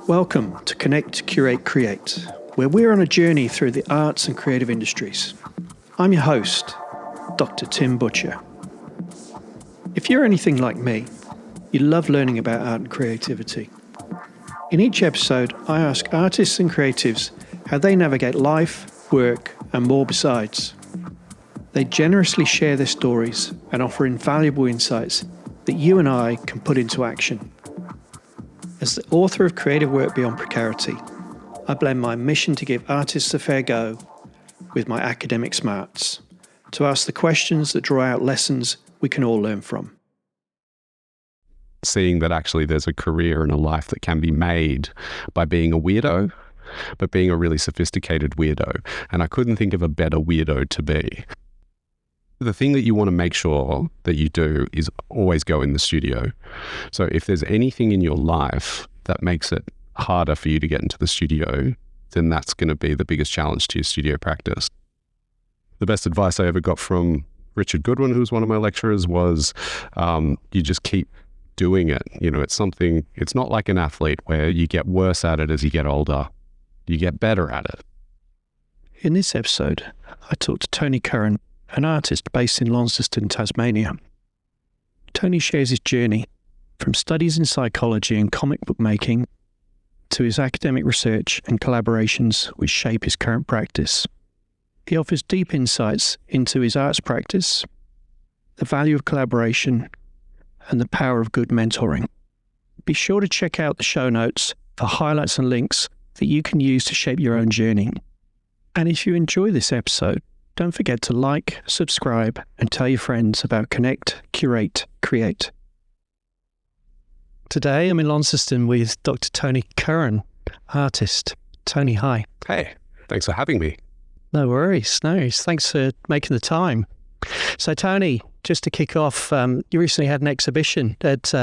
Welcome to Connect, Curate, Create, where we're on a journey through the arts and creative industries. I'm your host, Dr. Tim Butcher. If you're anything like me, you love learning about art and creativity. In each episode, I ask artists and creatives how they navigate life, work, and more besides. They generously share their stories and offer invaluable insights that you and I can put into action. As the author of Creative Work Beyond Precarity, I blend my mission to give artists a fair go with my academic smarts, to ask the questions that draw out lessons we can all learn from. Seeing that actually there's a career and a life that can be made by being a weirdo, but being a really sophisticated weirdo. And I couldn't think of a better weirdo to be. The thing that you want to make sure that you do is always go in the studio. So if there's anything in your life that makes it harder for you to get into the studio, then that's going to be the biggest challenge to your studio practice. The best advice I ever got from Richard Goodwin, who was one of my lecturers, was you just keep doing it. You know, it's not like an athlete where you get worse at it as you get older. You get better at it. In this episode, I talked to Tony Curran, an artist based in Launceston, Tasmania. Tony shares his journey from studies in psychology and comic book making to his academic research and collaborations which shape his current practice. He offers deep insights into his arts practice, the value of collaboration, and the power of good mentoring. Be sure to check out the show notes for highlights and links that you can use to shape your own journey. And if you enjoy this episode, don't forget to like, subscribe, and tell your friends about Connect, Curate, Create. Today I'm in Launceston with Dr. Tony Curran, artist. Tony, hi. Hey, thanks for having me. No worries. Thanks for making the time. So Tony, just to kick off, you recently had an exhibition at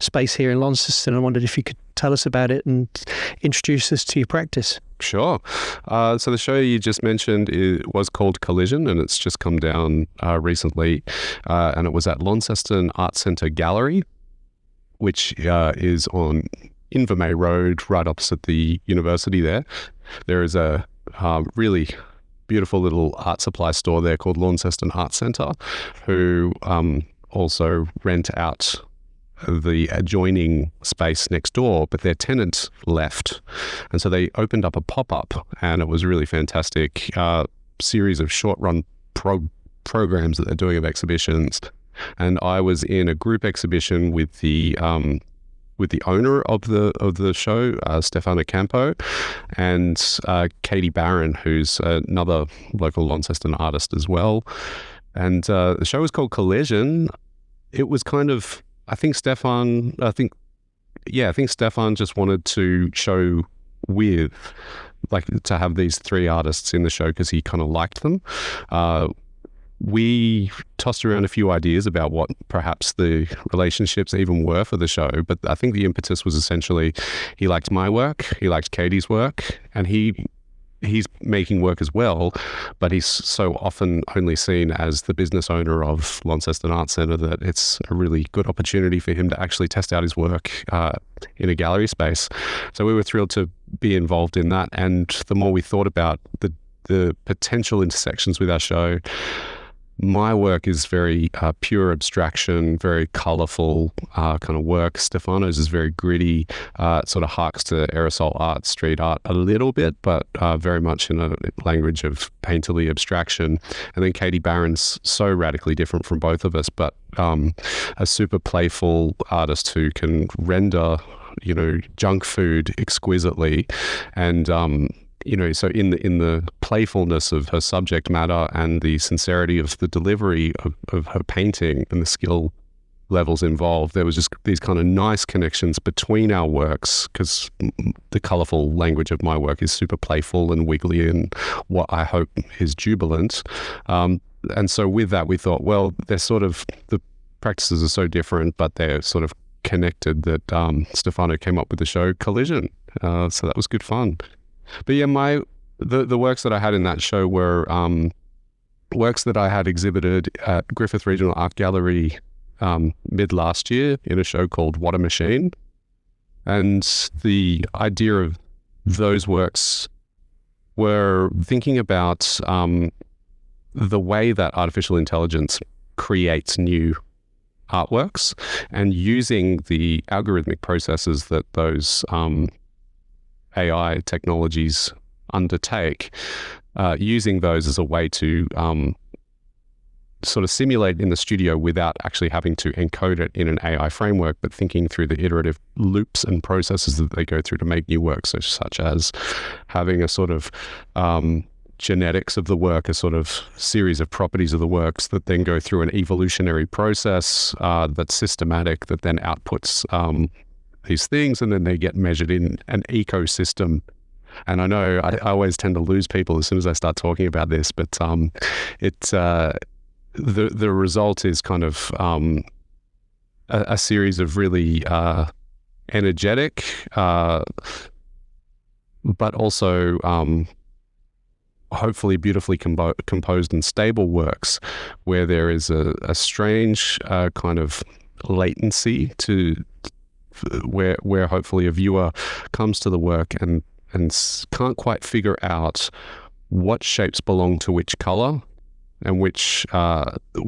Space here in Launceston. I wondered if you could tell us about it and introduce us to your practice. Sure. So the show you just mentioned was called Collision, and it's just come down recently. And it was at Launceston Art Centre Gallery, which is on Invermay Road, right opposite the university there. There is a really beautiful little art supply store there called Launceston Art Centre, who also rent out the adjoining space next door, but their tenant left. And so they opened up a pop-up, and it was really fantastic series of short-run programs that they're doing of exhibitions. And I was in a group exhibition with the owner of the show, Stefano Campo, and Katie Barron, who's another local Launceston artist as well. And the show was called Collision. It was kind of, I think Stefan just wanted to show to have these three artists in the show because he kind of liked them. We tossed around a few ideas about what perhaps the relationships even were for the show, but I think the impetus was essentially he liked my work, he liked Katie's work, and he's making work as well, but he's so often only seen as the business owner of Launceston Art Centre that it's a really good opportunity for him to actually test out his work in a gallery space. So we were thrilled to be involved in that, and the more we thought about the potential intersections with our show, my work is very pure abstraction, very colourful kind of work. Stefano's is very gritty, sort of harks to aerosol art, street art a little bit, but very much in a language of painterly abstraction. And then Katie Barron's so radically different from both of us, but a super playful artist who can render, junk food exquisitely. And so in the playfulness of her subject matter and the sincerity of the delivery of her painting and the skill levels involved, there was just these kind of nice connections between our works, because the colourful language of my work is super playful and wiggly and what I hope is jubilant. And so with that, we thought, well, they're sort of, the practices are so different, but they're sort of connected that Stefano came up with the show Collision. So that was good fun. But yeah, the works that I had in that show were works that I had exhibited at Griffith Regional Art Gallery mid last year in a show called What a Machine. And the idea of those works were thinking about the way that artificial intelligence creates new artworks and using the algorithmic processes that those AI technologies undertake, using those as a way to sort of simulate in the studio without actually having to encode it in an AI framework, but thinking through the iterative loops and processes that they go through to make new works, such as having a sort of genetics of the work, a sort of series of properties of the works that then go through an evolutionary process that's systematic, that then outputs these things, and then they get measured in an ecosystem. And I know I always tend to lose people as soon as I start talking about this, but the result is kind of a series of really energetic, but also hopefully beautifully composed and stable works, where there is a strange kind of latency to where hopefully a viewer comes to the work and can't quite figure out what shapes belong to which color and which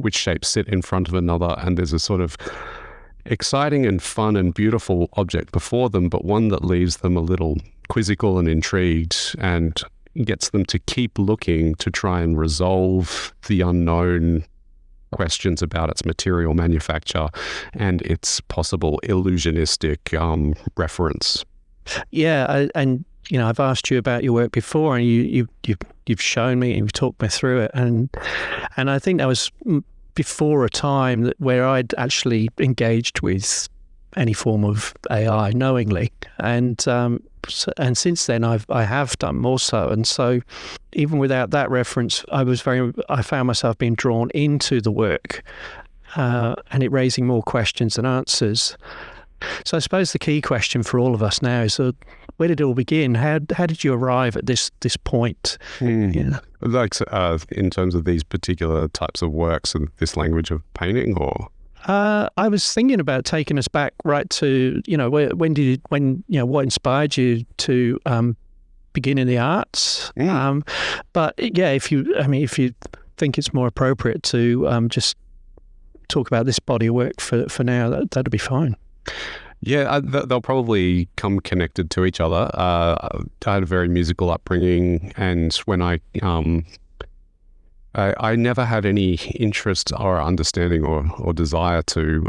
shapes sit in front of another, and there's a sort of exciting and fun and beautiful object before them, but one that leaves them a little quizzical and intrigued and gets them to keep looking to try and resolve the unknown questions about its material manufacture and its possible illusionistic reference. Yeah, and I've asked you about your work before, and you've shown me and you've talked me through it, and I think that was before a time where I'd actually engaged with any form of AI knowingly, and since then I have done more so, and so even without that reference, I found myself being drawn into the work, and it raising more questions than answers. So I suppose the key question for all of us now is, where did it all begin? How did you arrive at this point? Yeah. Like in terms of these particular types of works and this language of painting, or? I was thinking about taking us back right to, what inspired you to begin in the arts. But yeah, if you think it's more appropriate to just talk about this body of work for now, that'd be fine. Yeah, they'll probably come connected to each other. I had a very musical upbringing, and when I never had any interest or understanding or desire to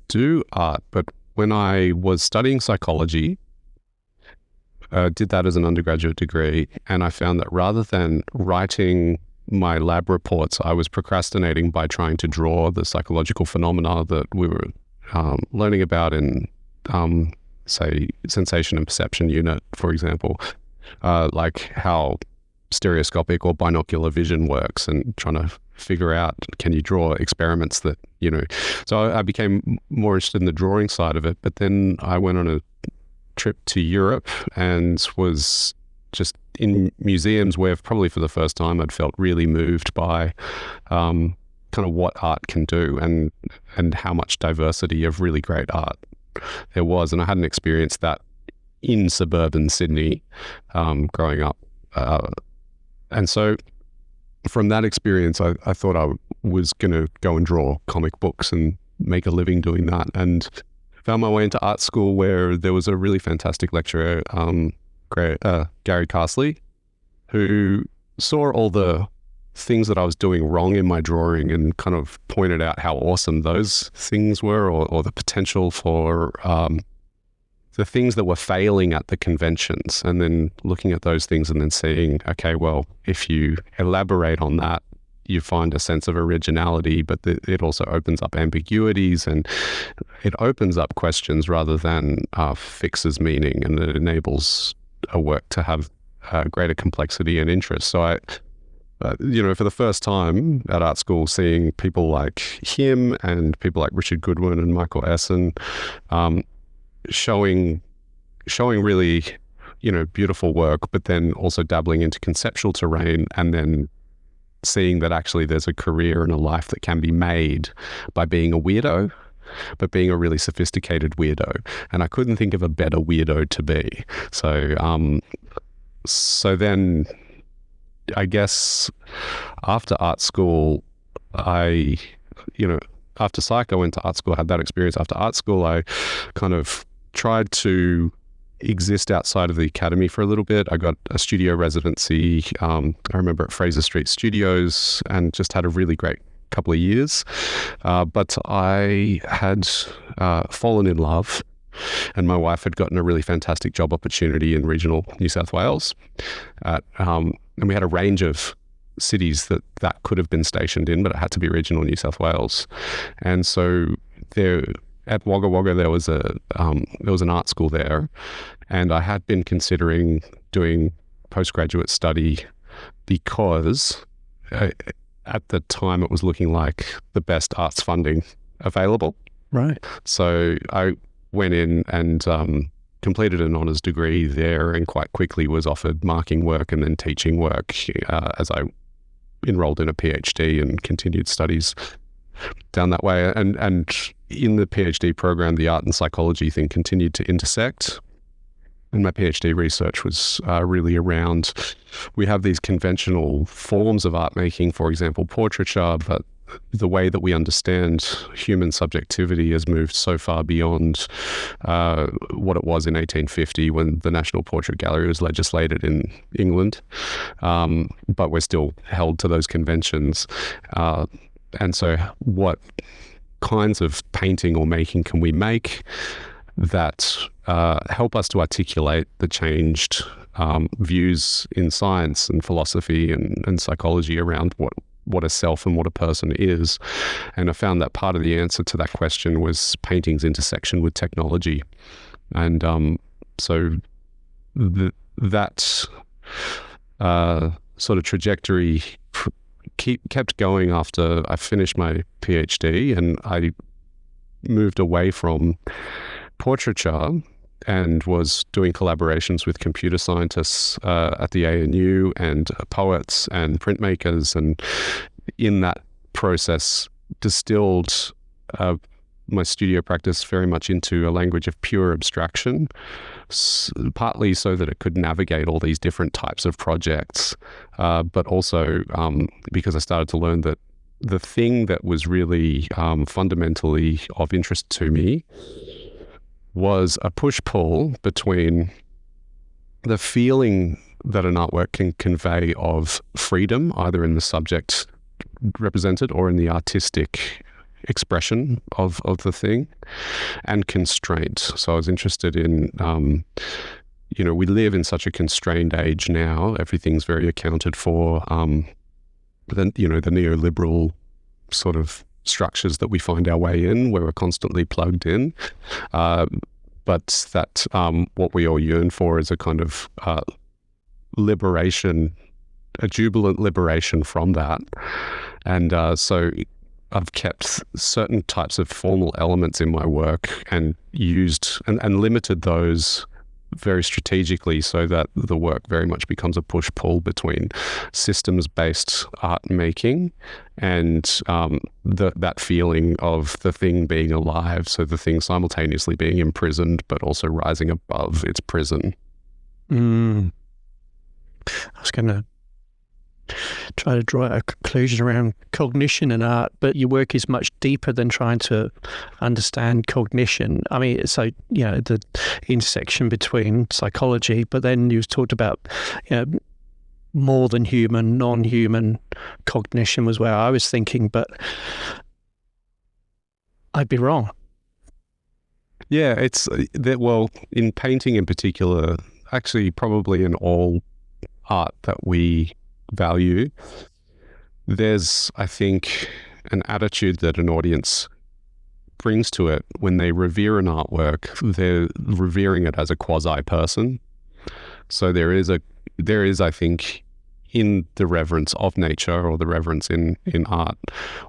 do art. But when I was studying psychology, did that as an undergraduate degree, and I found that rather than writing my lab reports, I was procrastinating by trying to draw the psychological phenomena that we were learning about in, say, sensation and perception unit, for example, like how stereoscopic or binocular vision works, and trying to figure out, can you draw experiments that, so I became more interested in the drawing side of it. But then I went on a trip to Europe and was just in museums where probably for the first time I'd felt really moved by kind of what art can do and how much diversity of really great art there was. And I hadn't experienced that in suburban Sydney growing up. And so from that experience, I thought I was going to go and draw comic books and make a living doing that, and found my way into art school, where there was a really fantastic lecturer, Gary Carsley, who saw all the things that I was doing wrong in my drawing and kind of pointed out how awesome those things were, or the potential for the things that were failing at the conventions, and then looking at those things and then seeing, okay, well, if you elaborate on that, you find a sense of originality, but it also opens up ambiguities, and it opens up questions rather than fixes meaning, and it enables a work to have greater complexity and interest. So I, for the first time at art school, seeing people like him and people like Richard Goodwin and Michael Essen showing really, beautiful work, but then also dabbling into conceptual terrain, and then seeing that actually there's a career and a life that can be made by being a weirdo, but being a really sophisticated weirdo. And I couldn't think of a better weirdo to be. So then I guess after art school, after psych, I went to art school, had that experience. After art school, I kind of tried to exist outside of the academy for a little bit. I got a studio residency, I remember at Fraser Street Studios, and just had a really great couple of years. But I had fallen in love, and my wife had gotten a really fantastic job opportunity in regional New South Wales. And we had a range of cities that could have been stationed in, but it had to be regional New South Wales. And so there at Wagga Wagga, there was an art school there, and I had been considering doing postgraduate study because at the time it was looking like the best arts funding available. Right. So I went in and completed an honours degree there, and quite quickly was offered marking work and then teaching work as I enrolled in a PhD and continued studies down that way. And in the PhD program, the art and psychology thing continued to intersect. And my PhD research was really around, we have these conventional forms of art making, for example, portraiture, but the way that we understand human subjectivity has moved so far beyond what it was in 1850 when the National Portrait Gallery was legislated in England. But we're still held to those conventions. And so what kinds of painting or making can we make that help us to articulate the changed views in science and philosophy and psychology around what a self and what a person is? And I found that part of the answer to that question was painting's intersection with technology. And so that sort of trajectory kept going after I finished my PhD, and I moved away from portraiture and was doing collaborations with computer scientists at the ANU and poets and printmakers, and in that process distilled my studio practice very much into a language of pure abstraction, partly so that it could navigate all these different types of projects, but also because I started to learn that the thing that was really fundamentally of interest to me was a push-pull between the feeling that an artwork can convey of freedom, either in the subject represented or in the artistic expression of the thing, and constraint. So I was interested in, we live in such a constrained age now. Everything's very accounted for. The neoliberal sort of structures that we find our way in, where we're constantly plugged in. But that what we all yearn for is a kind of liberation, a jubilant liberation from that. And so I've kept certain types of formal elements in my work and used and limited those very strategically so that the work very much becomes a push-pull between systems-based art making and that feeling of the thing being alive, so the thing simultaneously being imprisoned but also rising above its prison. I was going to try to draw a conclusion around cognition and art, but your work is much deeper than trying to understand cognition. I mean, so, the intersection between psychology, but then you talked about, more than human, non-human cognition was where I was thinking, but I'd be wrong. Yeah, it's that, well, in painting in particular, actually probably in all art that we value, there's, I think, an attitude that an audience brings to it when they revere an artwork. They're revering it as a quasi-person. So there is, I think, in the reverence of nature, or the reverence in art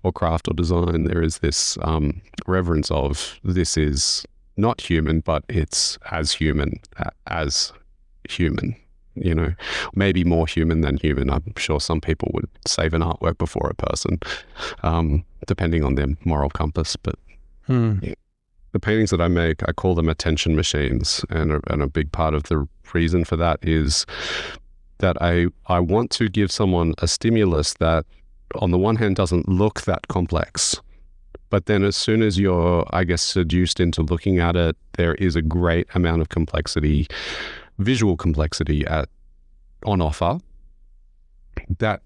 or craft or design, there is this reverence of, this is not human, but it's as human as human. Maybe more human than human. I'm sure some people would save an artwork before a person, depending on their moral compass. But Hmm. The paintings that I make, I call them attention machines, and a big part of the reason for that is that I want to give someone a stimulus that, on the one hand, doesn't look that complex, but then as soon as you're, I guess, seduced into looking at it, there is a great amount of complexity, visual complexity on offer that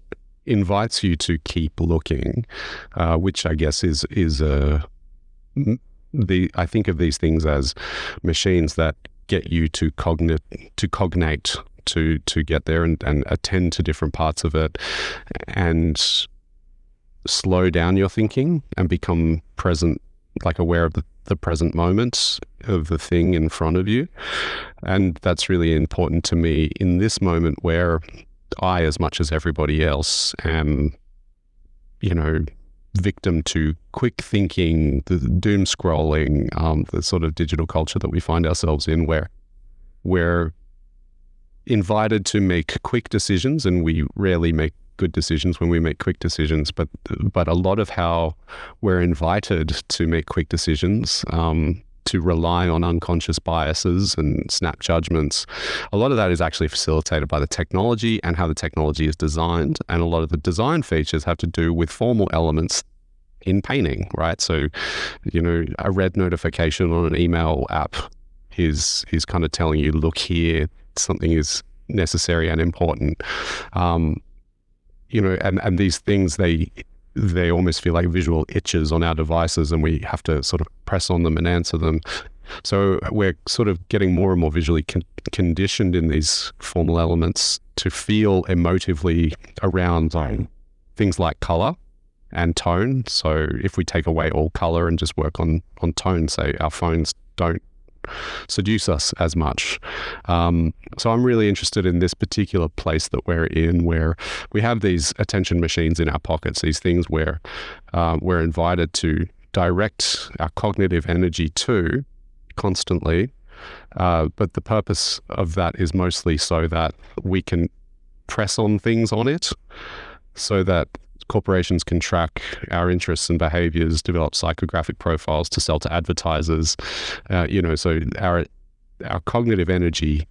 invites you to keep looking, which I guess is I think of these things as machines that get you to cognate, to get there and attend to different parts of it and slow down your thinking and become present, like aware of the present moment of the thing in front of you. And that's really important to me in this moment where I, as much as everybody else, am, victim to quick thinking, the doom scrolling, the sort of digital culture that we find ourselves in, where we're invited to make quick decisions, and we rarely make good decisions when we make quick decisions, but a lot of how we're invited to make quick decisions, to rely on unconscious biases and snap judgments, a lot of that is actually facilitated by the technology and how the technology is designed. And a lot of the design features have to do with formal elements in painting, right? So, a red notification on an email app is kind of telling you, look here, something is necessary and important. And these things, they almost feel like visual itches on our devices, and we have to sort of press on them and answer them. So we're sort of getting more and more visually conditioned in these formal elements to feel emotively around things like color and tone. So if we take away all color and just work on tone, say, our phones don't seduce us as much. So I'm really interested in this particular place that we're in, where we have these attention machines in our pockets, these things where we're invited to direct our cognitive energy to constantly. But the purpose of that is mostly so that we can press on things on it, so that corporations can track our interests and behaviors, develop psychographic profiles to sell to advertisers. So our cognitive energy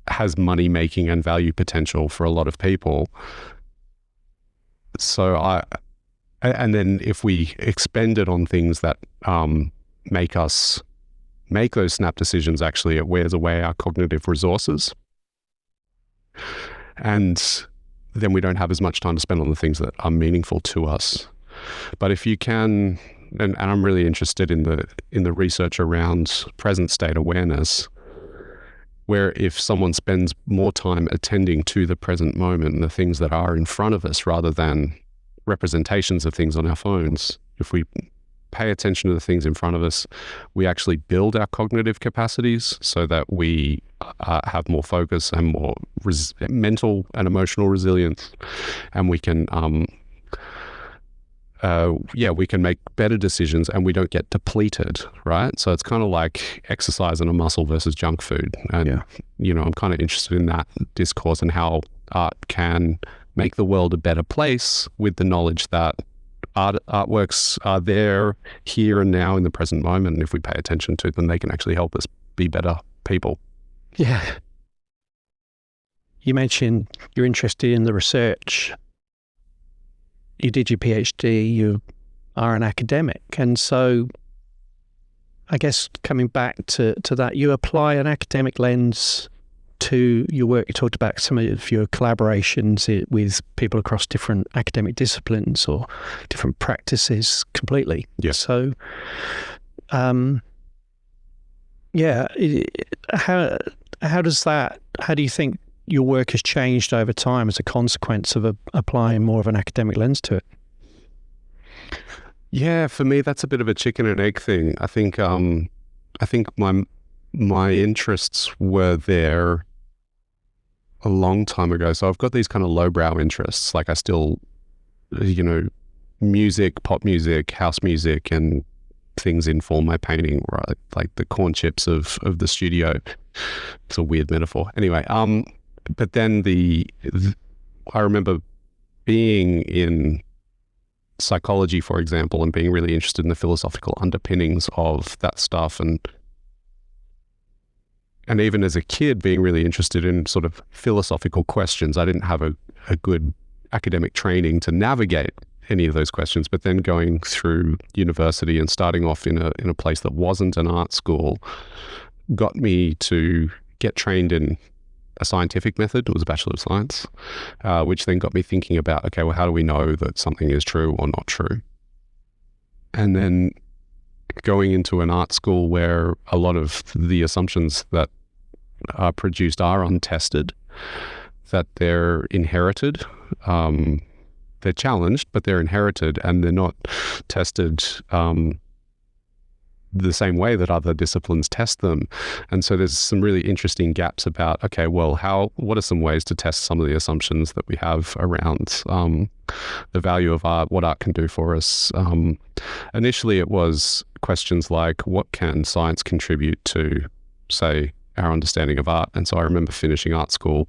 has money making and value potential for a lot of people. So and then if we expend it on things that make us make those snap decisions, actually it wears away our cognitive resources. And then we don't have as much time to spend on the things that are meaningful to us. But if you can, and I'm really interested in the research around present state awareness, where if someone spends more time attending to the present moment and the things that are in front of us rather than representations of things on our phones, if we pay attention to the things in front of us, we actually build our cognitive capacities so that we have more focus and more mental and emotional resilience, and we can we can make better decisions, and we don't get depleted, right? So it's kind of like exercise and a muscle versus junk food. And, I'm kind of interested in that discourse and how art can make the world a better place with the knowledge that artworks are there, here and now in the present moment. And if we pay attention to them, they can actually help us be better people. Yeah. You mentioned you're interested in the research. You did your PhD, you are an academic. And so I guess coming back to that, you apply an academic lens to your work. You talked about some of your collaborations with people across different academic disciplines or different practices completely. Yeah. So, how do you think your work has changed over time as a consequence of applying more of an academic lens to it? Yeah, for me, that's a bit of a chicken and egg thing. I think my interests were there a long time ago. So I've got these kind of lowbrow interests. Like I still, music, pop music, house music, and things inform my painting, right? Like the corn chips of the studio. It's a weird metaphor. Anyway, but then I remember being in psychology, for example, and being really interested in the philosophical underpinnings of that stuff, and even as a kid being really interested in sort of philosophical questions. I didn't have a good academic training to navigate any of those questions, but then going through university and starting off in a place that wasn't an art school got me to get trained in a scientific method. It was a Bachelor of Science, which then got me thinking about, okay, well, how do we know that something is true or not true? And then going into an art school where a lot of the assumptions that are produced are untested, that they're inherited, they're challenged, but they're inherited, and they're not tested the same way that other disciplines test them. And so there's some really interesting gaps about, okay, well, what are some ways to test some of the assumptions that we have around the value of art, what art can do for us. Initially, it was questions like, what can science contribute to, say, our understanding of art? And so I remember finishing art school.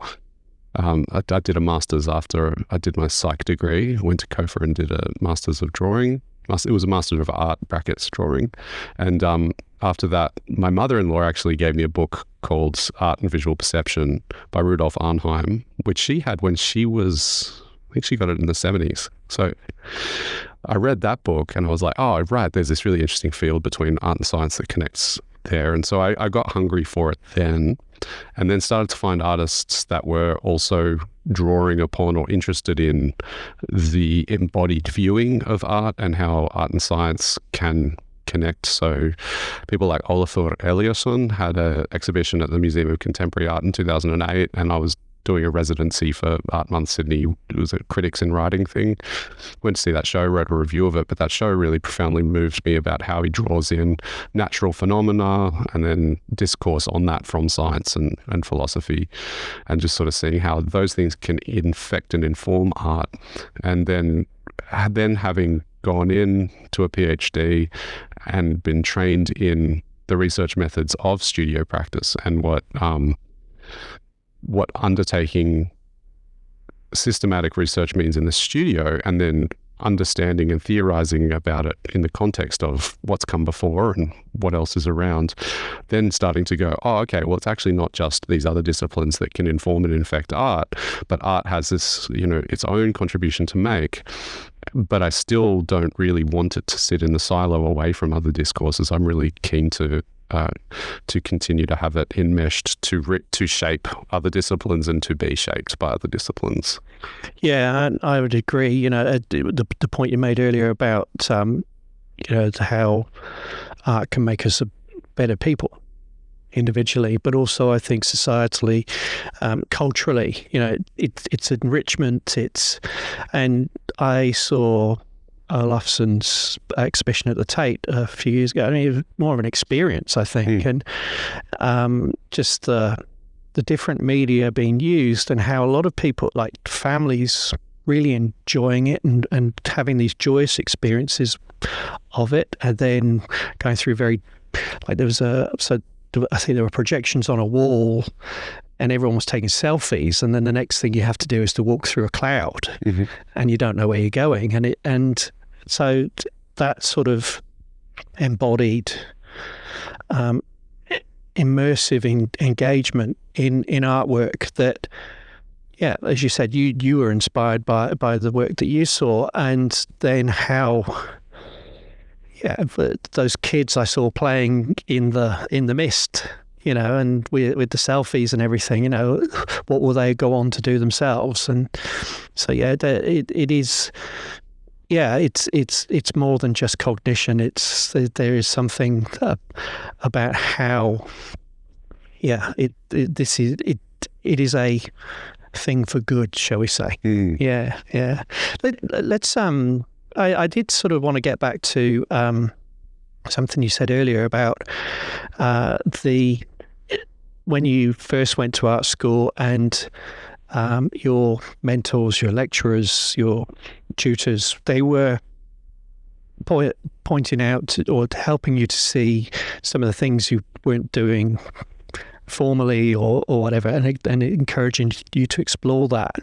I did a master's after I did my psych degree. Went to COFA and did a master's of drawing. It was a master's of art brackets drawing. And after that, my mother-in-law actually gave me a book called Art and Visual Perception by Rudolf Arnheim, which she had when she was, I think she got it in the 70s. So I read that book and I was like, oh, right, there's this really interesting field between art and science that connects there. And so I got hungry for it then, and then started to find artists that were also drawing upon or interested in the embodied viewing of art and how art and science can connect. So people like Olafur Eliasson had an exhibition at the Museum of Contemporary Art in 2008, and I was doing a residency for Art Month Sydney. It was a critics in writing thing. Went to see that show, wrote a review of it, but that show really profoundly moved me about how he draws in natural phenomena and then discourse on that from science and philosophy, and just sort of seeing how those things can infect and inform art. And then having gone in to a PhD and been trained in the research methods of studio practice and what undertaking systematic research means in the studio, and then understanding and theorizing about it in the context of what's come before and what else is around, then starting to go, oh, okay, well, it's actually not just these other disciplines that can inform and infect art, but art has this, its own contribution to make. But I still don't really want it to sit in the silo away from other discourses. I'm really keen to continue to have it enmeshed to shape other disciplines and to be shaped by other disciplines. Yeah, I would agree. The point you made earlier about how art can make us better people individually, but also I think societally, culturally. It's enrichment. And I saw Olafsson's exhibition at the Tate a few years ago. I mean, it was more of an experience, I think, and just the different media being used and how a lot of people, like families, really enjoying it and having these joyous experiences of it, and then going through there was I think there were projections on a wall and everyone was taking selfies, and then the next thing you have to do is to walk through a cloud, and you don't know where you're going, and so that sort of embodied immersive engagement in artwork that, yeah, as you said, you were inspired by the work that you saw, and then how, yeah, those kids I saw playing in the mist, and with the selfies and everything, what will they go on to do themselves? And so, yeah, it is. Yeah, it's more than just cognition. There is something about how, yeah, it is a thing for good, shall we say? Yeah. Let's I did sort of want to get back to something you said earlier about when you first went to art school and your mentors, your lecturers, your tutors, they were pointing out or helping you to see some of the things you weren't doing formally or whatever, and encouraging you to explore that.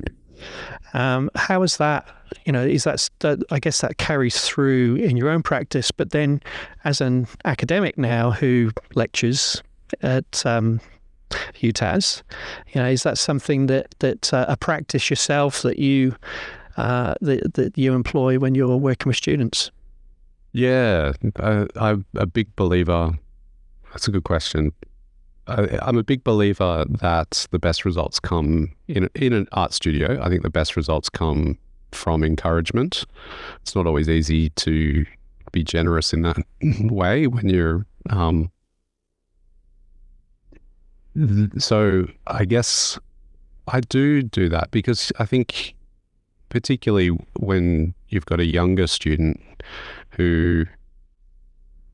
How is that? Is that I guess that carries through in your own practice, but then as an academic now who lectures at UTAS, is that something that a practice yourself that you that you employ when you're working with students? Yeah, I'm a big believer. That's a good question. I'm a big believer that the best results come in an art studio. I think the best results come from encouragement. It's not always easy to be generous in that way when you're. So I guess I do that because I think particularly when you've got a younger student who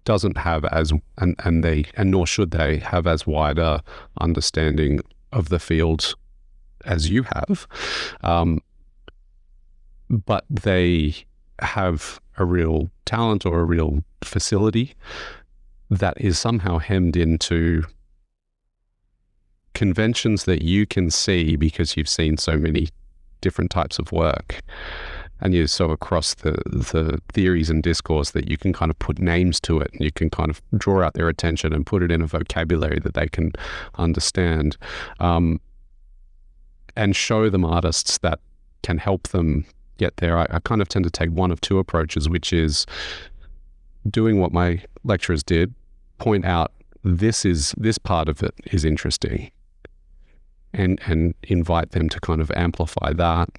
doesn't have as and nor should they have as wide a understanding of the field as you have, but they have a real talent or a real facility that is somehow hemmed into conventions that you can see because you've seen so many different types of work. And you're so across the theories and discourse that you can kind of put names to it, and you can kind of draw out their attention and put it in a vocabulary that they can understand, and show them artists that can help them get there. I kind of tend to take one of two approaches, which is doing what my lecturers did, point out this part of it is interesting, and invite them to kind of amplify that.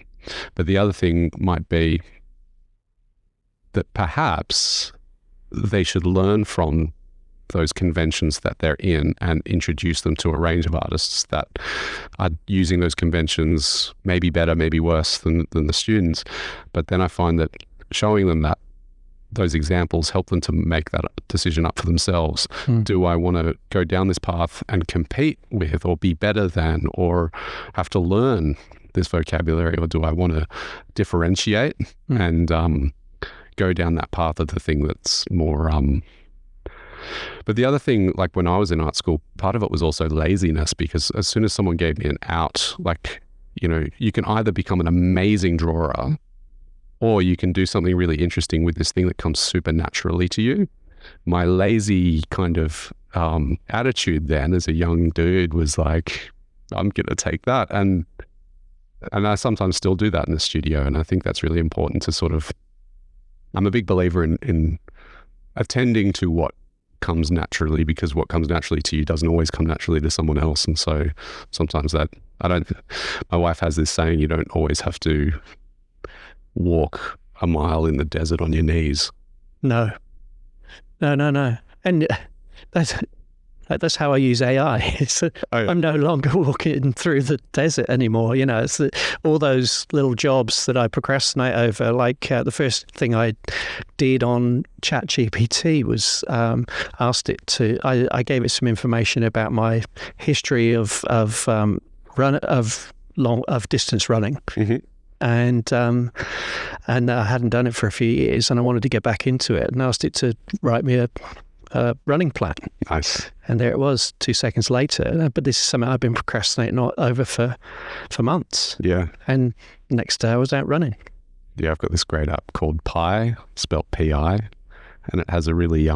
But the other thing might be that perhaps they should learn from those conventions that they're in and introduce them to a range of artists that are using those conventions maybe better, maybe worse than the students. But then I find that showing them that those examples help them to make that decision up for themselves. Do I want to go down this path and compete with or be better than or have to learn this vocabulary, or do I want to differentiate and go down that path of the thing that's more but the other thing, like when I was in art school, part of it was also laziness, because as soon as someone gave me an out, like, you can either become an amazing drawer or you can do something really interesting with this thing that comes super naturally to you. My lazy kind of attitude then as a young dude was like, I'm going to take that. And I sometimes still do that in the studio. And I think that's really important to sort of, I'm a big believer in attending to what comes naturally, because what comes naturally to you doesn't always come naturally to someone else. And so sometimes my wife has this saying, you don't always have to walk a mile in the desert on your knees. No. And that's how I use AI. I'm no longer walking through the desert anymore. It's all those little jobs that I procrastinate over. Like the first thing I did on ChatGPT was asked it to. I gave it some information about my history of distance running. Mm-hmm. And I hadn't done it for a few years, and I wanted to get back into it, and asked it to write me a running plan. Nice. And there it was 2 seconds later. But this is something I've been procrastinating over for months. Yeah. And next day I was out running. Yeah, I've got this great app called Pi, spelled P-I, and it has a really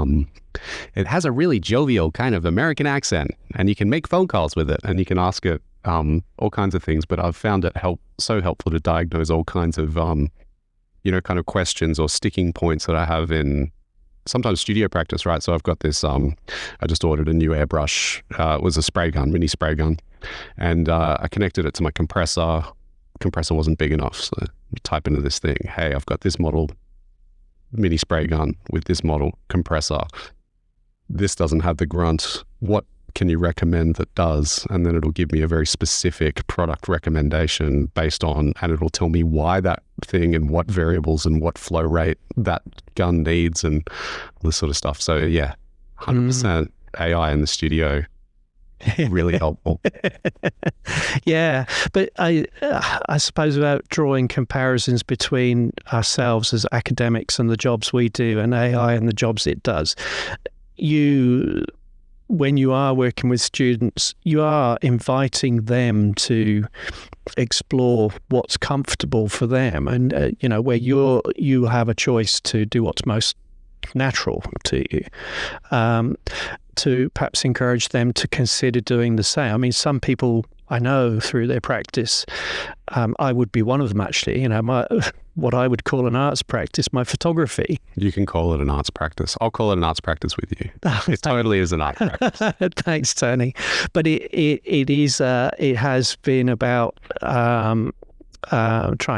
jovial kind of American accent, and you can make phone calls with it, and you can ask it all kinds of things. But I've found it so helpful to diagnose all kinds of kind of questions or sticking points that I have in sometimes studio practice, right? So I've got this, I just ordered a new airbrush. It was a spray gun, mini spray gun. And I connected it to my compressor. Compressor wasn't big enough. So you type into this thing, hey, I've got this model mini spray gun with this model compressor. This doesn't have the grunt. What can you recommend that does? And then it'll give me a very specific product recommendation based on, and it'll tell me why that thing and what variables and what flow rate that gun needs and all this sort of stuff. So yeah, 100% AI in the studio, really helpful. Yeah, but I suppose about drawing comparisons between ourselves as academics and the jobs we do and AI and the jobs it does, when you are working with students, you are inviting them to explore what's comfortable for them, and where you have a choice to do what's most natural to you, to perhaps encourage them to consider doing the same. I mean, some people I know through their practice, I would be one of them actually, what I would call an arts practice, my photography. You can call it an arts practice. I'll call it an arts practice with you. It totally is an art practice. Thanks, Tony. But it has been about trying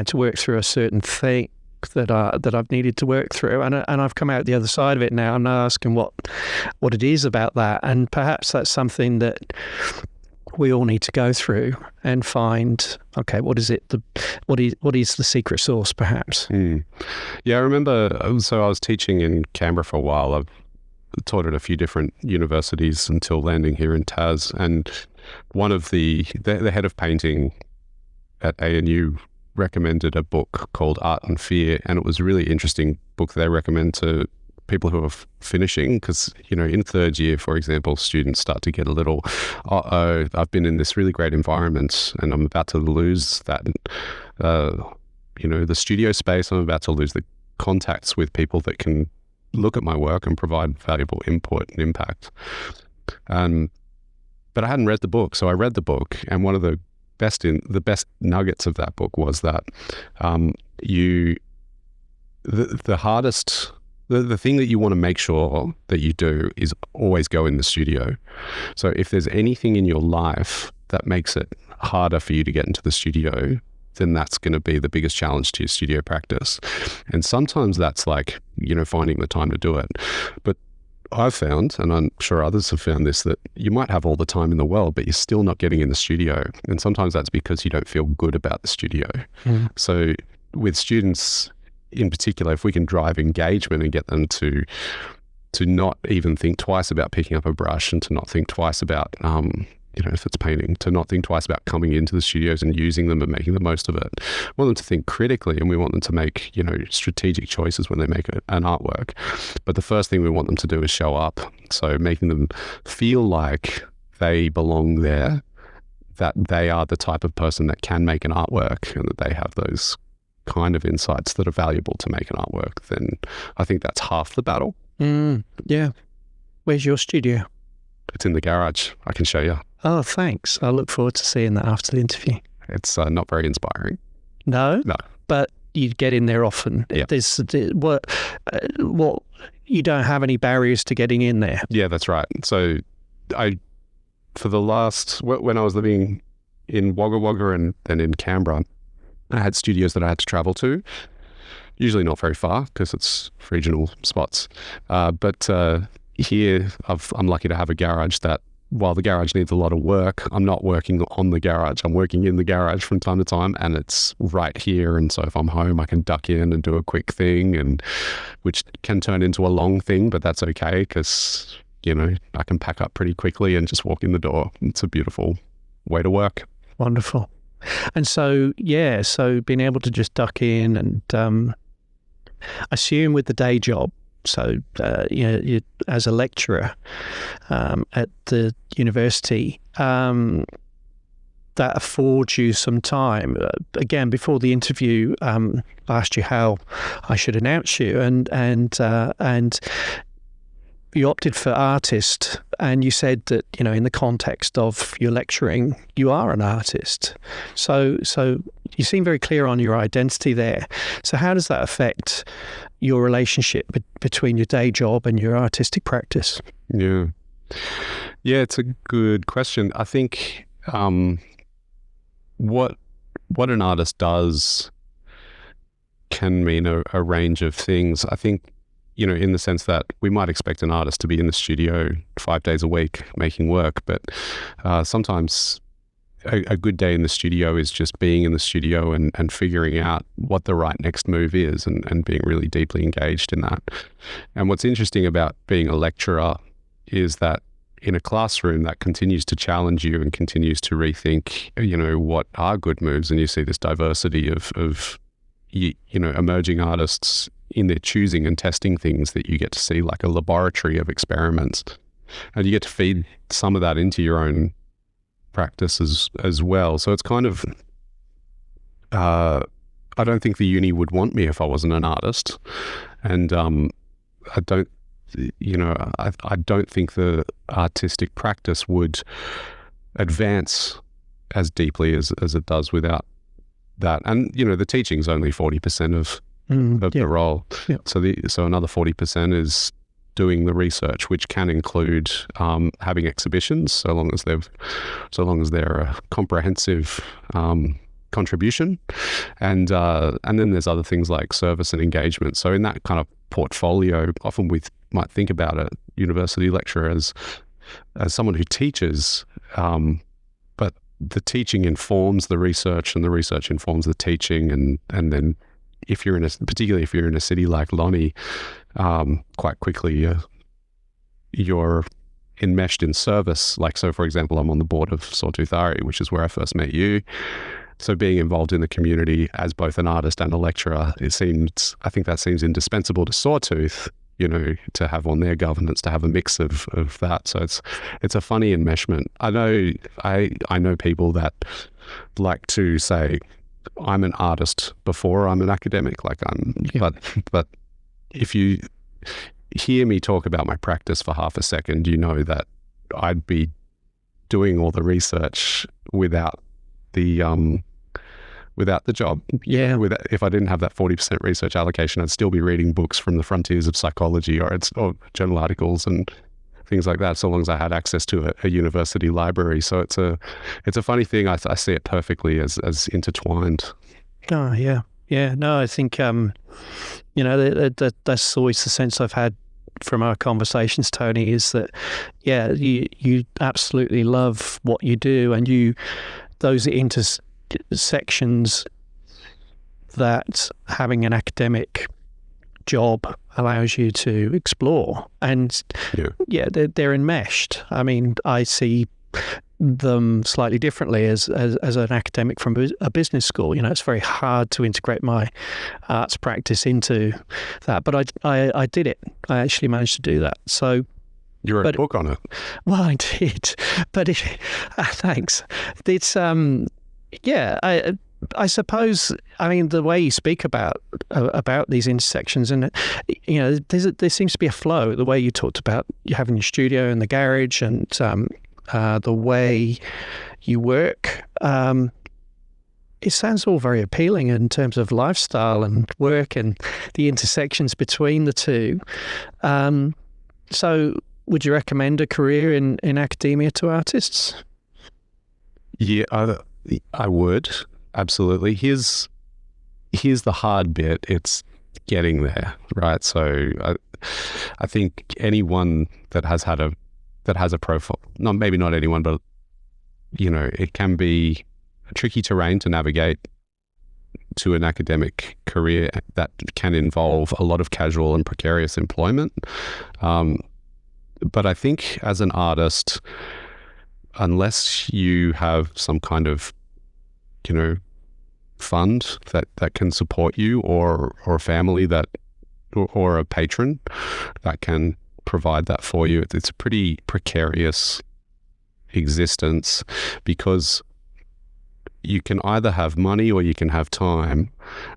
to work through a certain thing that I've needed to work through, and I've come out the other side of it now. I'm asking what it is about that, and perhaps that's something that we all need to go through and find, okay, what is it? What is the secret sauce, perhaps? Yeah, I remember. So I was teaching in Canberra for a while. I've taught at a few different universities until landing here in Tas, and one of the head of painting at ANU recommended a book called Art and Fear, and it was a really interesting book they recommend to people who are finishing, because in third year, for example, students start to get a little, I've been in this really great environment and I'm about to lose that, the studio space. I'm about to lose the contacts with people that can look at my work and provide valuable input and impact. But I hadn't read the book, so I read the book, and one of the best nuggets of that book was that the hardest. The thing that you want to make sure that you do is always go in the studio. So if there's anything in your life that makes it harder for you to get into the studio, then that's going to be the biggest challenge to your studio practice. And sometimes that's like, finding the time to do it. But I've found, and I'm sure others have found this, that you might have all the time in the world, but you're still not getting in the studio. And sometimes that's because you don't feel good about the studio. So with students in particular, if we can drive engagement and get them to not even think twice about picking up a brush, and to not think twice about, if it's painting, to not think twice about coming into the studios and using them and making the most of it. We want them to think critically, and we want them to make, strategic choices when they make an artwork. But the first thing we want them to do is show up. So making them feel like they belong there, that they are the type of person that can make an artwork, and that they have those kind of insights that are valuable to make an artwork, then I think that's half the battle. Yeah. Where's your studio? It's in the garage. I can show you. Oh, thanks. I look forward to seeing that after the interview. It's not very inspiring. No? No. But you get in there often. Yeah. What you don't have any barriers to getting in there. Yeah, that's right. So when I was living in Wagga Wagga and then in Canberra, I had studios that I had to travel to, usually not very far because it's regional spots. But here I'm lucky to have a garage that, while the garage needs a lot of work, I'm not working on the garage. I'm working in the garage from time to time, and it's right here. And so if I'm home, I can duck in and do a quick thing, and which can turn into a long thing, but that's okay because, I can pack up pretty quickly and just walk in the door. It's a beautiful way to work. Wonderful. And so, so being able to just duck in and assume with the day job, so, you, as a lecturer at the university, that affords you some time. Again, before the interview, I asked you how I should announce you, and you opted for artist, and you said that, in the context of your lecturing, you are an artist. So you seem very clear on your identity there. So how does that affect your relationship between your day job and your artistic practice? Yeah, it's a good question. I think what an artist does can mean a range of things. I think, in the sense that we might expect an artist to be in the studio 5 days a week making work, but sometimes a good day in the studio is just being in the studio and figuring out what the right next move is, and being really deeply engaged in that. And what's interesting about being a lecturer is that in a classroom that continues to challenge you and continues to rethink, what are good moves, and you see this diversity of emerging artists in their choosing and testing things that you get to see, like a laboratory of experiments. and you get to feed some of that into your own practice as well. So it's kind of, I don't think the uni would want me if I wasn't an artist, and I don't, I don't think the artistic practice would advance as deeply as it does without that. And the teaching's only 40% of the role. Yeah. So another 40% is doing the research, which can include having exhibitions, so long as they're a comprehensive contribution, and then there's other things like service and engagement. So in that kind of portfolio, often we might think about a university lecturer as someone who teaches, but the teaching informs the research, and the research informs the teaching, and then particularly if you're in a city like Lonnie, quite quickly you're enmeshed in service. Like, so for example, I'm on the board of Sawtooth Ari, which is where I first met you. So being involved in the community as both an artist and a lecturer, I think that seems indispensable to Sawtooth, to have on their governance, to have a mix of that. So it's a funny enmeshment. I know people that like to say, I'm an artist before I'm an academic. But if you hear me talk about my practice for half a second, you know that I'd be doing all the research without the job. Yeah. If I didn't have that 40% research allocation, I'd still be reading books from the frontiers of psychology or journal articles and things like that, so long as I had access to a university library. So it's a funny thing. I see it perfectly as intertwined. Oh, yeah. Yeah. No, I think, that's always the sense I've had from our conversations, Tony, is that, yeah, you absolutely love what you do, and those intersections that having an academic job allows you to explore, and they're enmeshed. I mean, I see them slightly differently as an academic from a business school. It's very hard to integrate my arts practice into that, but I did it. I actually managed to do that. So you wrote a book on it. Well, I did, but thanks. It's I suppose, I mean, the way you speak about these intersections, and there seems to be a flow. The way you talked about you having your studio in the garage, and the way you work, it sounds all very appealing in terms of lifestyle and work and the intersections between the two. So, would you recommend a career in academia to artists? Yeah, I would. Absolutely. Here's the hard bit. It's getting there, right? So I think anyone that has a profile, maybe not anyone, but it can be a tricky terrain to navigate to an academic career that can involve a lot of casual and precarious employment. But I think as an artist, unless you have some kind of fund that can support you, or a family or a patron that can provide that for you, it's a pretty precarious existence, because you can either have money or you can have time,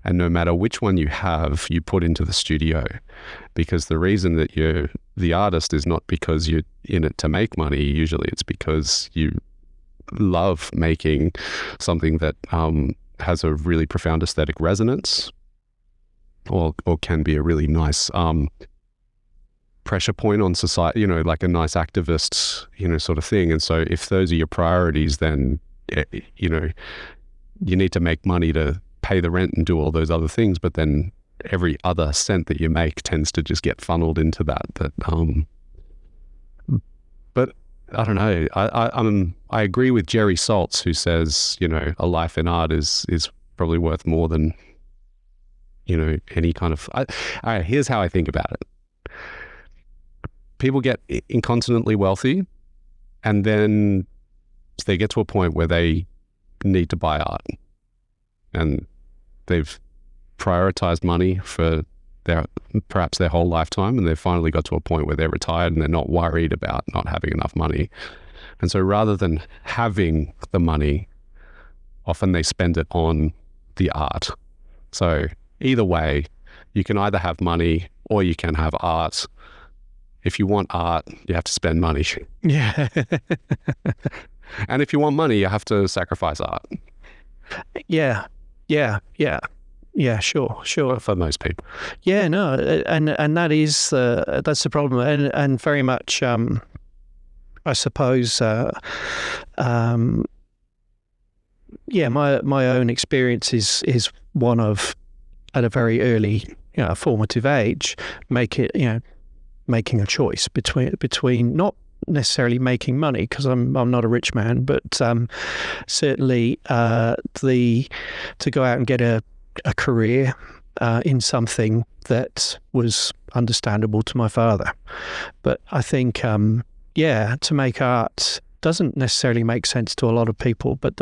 and no matter which one you have, you put into the studio, because the reason that you're the artist is not because you're in it to make money. Usually it's because you love making something that has a really profound aesthetic resonance, or can be a really nice pressure point on society, like a nice activist, sort of thing. And so if those are your priorities, then you need to make money to pay the rent and do all those other things, but then every other cent that you make tends to just get funneled into that. But I don't know. I agree with Jerry Saltz, who says, a life in art is probably worth more than, any kind of. All right, here's how I think about it. People get incontinently wealthy, and then they get to a point where they need to buy art, and they've prioritized money for perhaps their whole lifetime, and they've finally got to a point where they're retired and they're not worried about not having enough money. And so rather than having the money, often they spend it on the art. So either way, you can either have money or you can have art. If you want art, you have to spend money. Yeah. And if you want money, you have to sacrifice art. Yeah. Sure. For most people. Yeah, no, and that is that's the problem, and very much, I suppose, my own experience is one of, at a very early, formative age, making a choice between not necessarily making money, because I'm not a rich man, but certainly to go out and get a career in something that was understandable to my father. But I think to make art doesn't necessarily make sense to a lot of people, but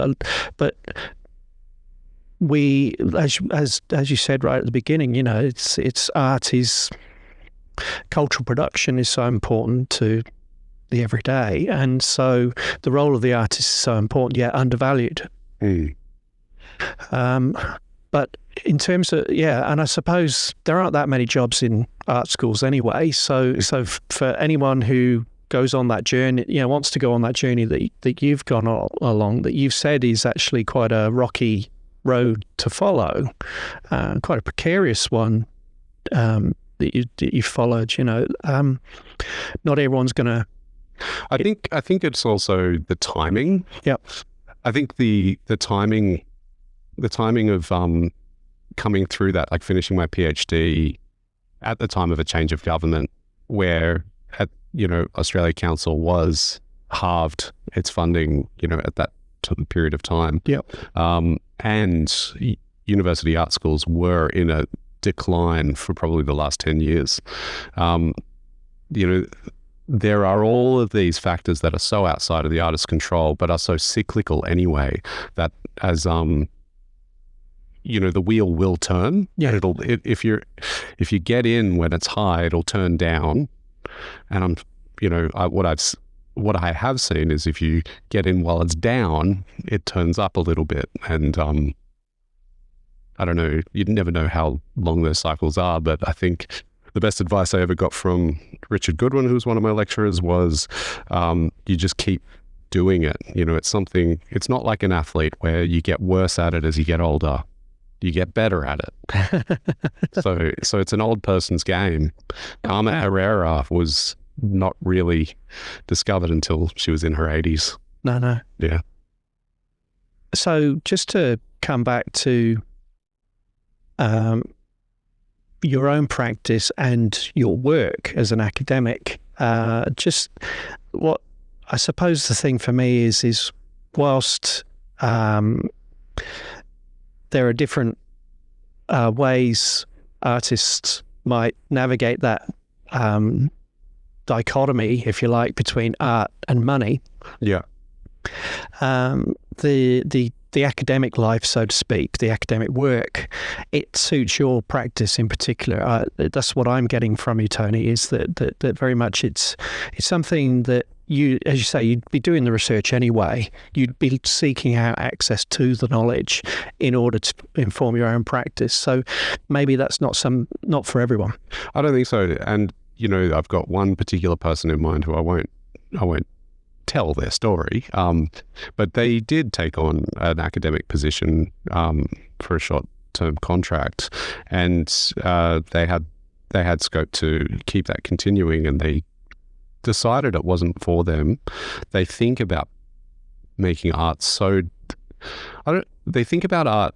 we, as you said right at the beginning, it's art is cultural production is so important to the everyday, and so the role of the artist is so important yet undervalued. But in terms of, and I suppose there aren't that many jobs in art schools anyway, so for anyone who goes on that journey, wants to go on that journey that you've gone along, that you've said is actually quite a rocky road to follow, quite a precarious one, that you followed. Not everyone's going to. I think it's also the timing. Yep. I think the timing of coming through that, like finishing my PhD at the time of a change of government, where Australia Council was halved its funding, at that period of time. Yep. And university art schools were in a decline for probably the last 10 years. There are all of these factors that are so outside of the artist's control, but are so cyclical anyway, that as the wheel will turn. Yeah. If you get in when it's high, it'll turn down. And what I have seen is if you get in while it's down, it turns up a little bit. And I don't know, you'd never know how long those cycles are, but I think the best advice I ever got from Richard Goodwin, who was one of my lecturers, was you just keep doing it. It's not like an athlete where you get worse at it as you get older. You get better at it. So it's an old person's game. Carmen Herrera was not really discovered until she was in her 80s. No. Yeah. So just to come back to your own practice and your work as an academic, just what I suppose the thing for me is whilst there are different ways artists might navigate that dichotomy, if you like, between art and money. Yeah. The academic life, so to speak, the academic work, it suits your practice in particular. That's what I'm getting from you, Tony, is that very much it's something that you, as you say, you'd be doing the research anyway. You'd be seeking out access to the knowledge in order to inform your own practice. So maybe that's not for everyone. I don't think so. And I've got one particular person in mind who I won't tell their story, but they did take on an academic position for a short-term contract, and they had scope to keep that continuing, and they decided it wasn't for them. They think about making art they think about art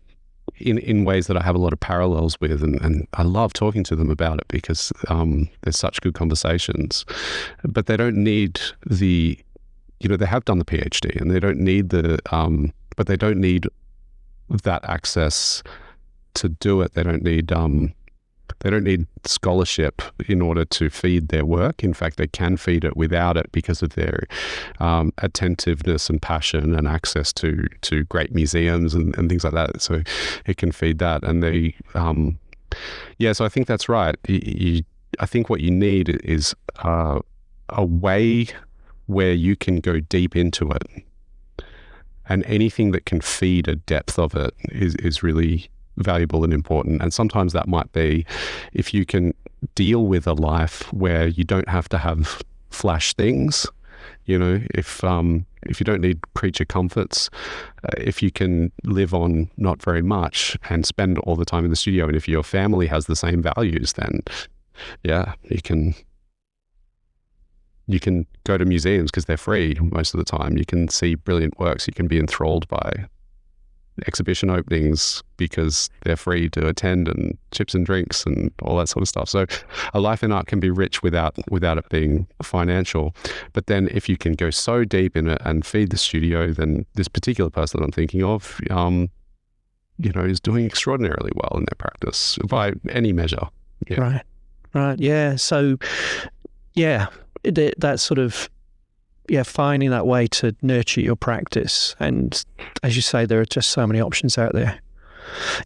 in ways that I have a lot of parallels with, and I love talking to them about it because there's such good conversations. But they don't need they have done the PhD, and they don't need but they don't need that access to do it. They don't need scholarship in order to feed their work. In fact, they can feed it without it because of their attentiveness and passion and access to great museums and things like that. So it can feed that. And they Yeah, so I think that's right. I think what you need is a way where you can go deep into it, and anything that can feed a depth of it is really valuable and important. And sometimes that might be if you can deal with a life where you don't have to have flash things. You know, if you don't need creature comforts, if you can live on not very much and spend all the time in the studio, and if your family has the same values, then yeah, you can go to museums because they're free most of the time. You can see brilliant works. You can be enthralled by exhibition openings because they're free to attend, and chips and drinks and all that sort of stuff. So a life in art can be rich without it being financial. But then if you can go so deep in it and feed the studio, then this particular person that I'm thinking of, is doing extraordinarily well in their practice by any measure. Yeah. Right. Yeah. So, yeah, that sort of, finding that way to nurture your practice. And as you say, there are just so many options out there.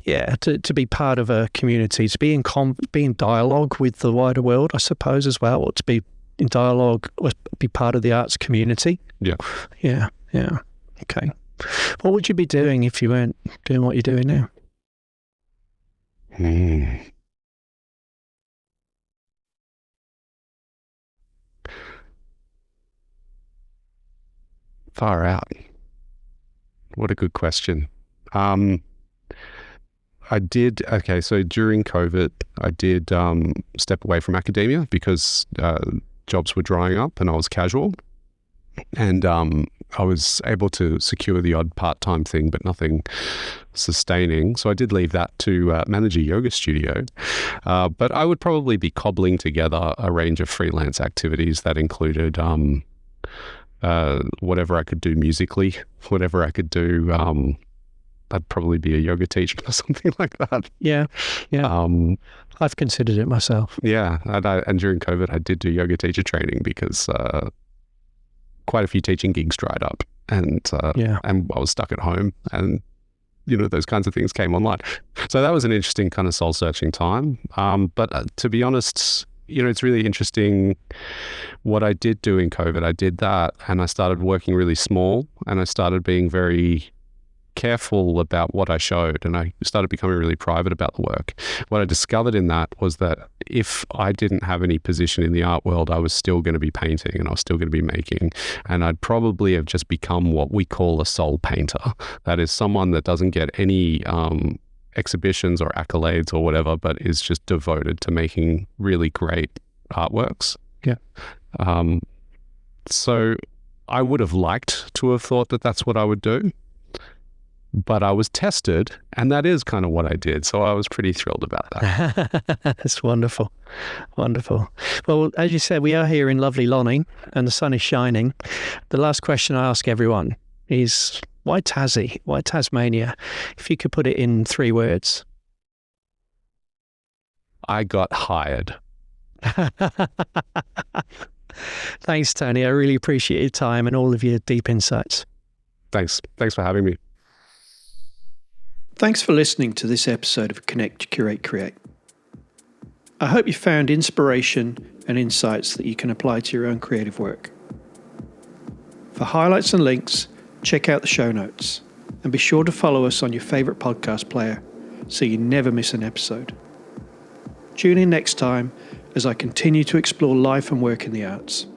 Yeah, to be part of a community, to be in dialogue with the wider world, I suppose, as well, or to be in dialogue or be part of the arts community. Yeah. Yeah. Okay. What would you be doing if you weren't doing what you're doing now? Far out. What a good question. So during COVID, I did step away from academia because jobs were drying up and I was casual. And I was able to secure the odd part-time thing, but nothing sustaining. So I did leave that to manage a yoga studio. But I would probably be cobbling together a range of freelance activities that included whatever I could do musically, whatever I could do. I'd probably be a yoga teacher or something like that. Yeah. I've considered it myself. Yeah, and during COVID, I did do yoga teacher training because quite a few teaching gigs dried up, and I was stuck at home, and those kinds of things came online. So that was an interesting kind of soul searching time. But to be honest, it's really interesting what I did do in COVID. I did that, and I started working really small, and I started being very careful about what I showed, and I started becoming really private about the work. What I discovered in that was that if I didn't have any position in the art world, I was still going to be painting and I was still going to be making, and I'd probably have just become what we call a soul painter. That is someone that doesn't get any exhibitions or accolades or whatever, but is just devoted to making really great artworks. Yeah. So I would have liked to have thought that that's what I would do, but I was tested, and that is kind of what I did. So I was pretty thrilled about that. That's wonderful. Wonderful. Well, as you said, we are here in lovely Lonning and the sun is shining. The last question I ask everyone is, why Tassie? Why Tasmania? If you could put it in 3 words. I got hired. Thanks, Tony. I really appreciate your time and all of your deep insights. Thanks for having me. Thanks for listening to this episode of Connect, Curate, Create. I hope you found inspiration and insights that you can apply to your own creative work. For highlights and links, check out the show notes, and be sure to follow us on your favourite podcast player so you never miss an episode. Tune in next time as I continue to explore life and work in the arts.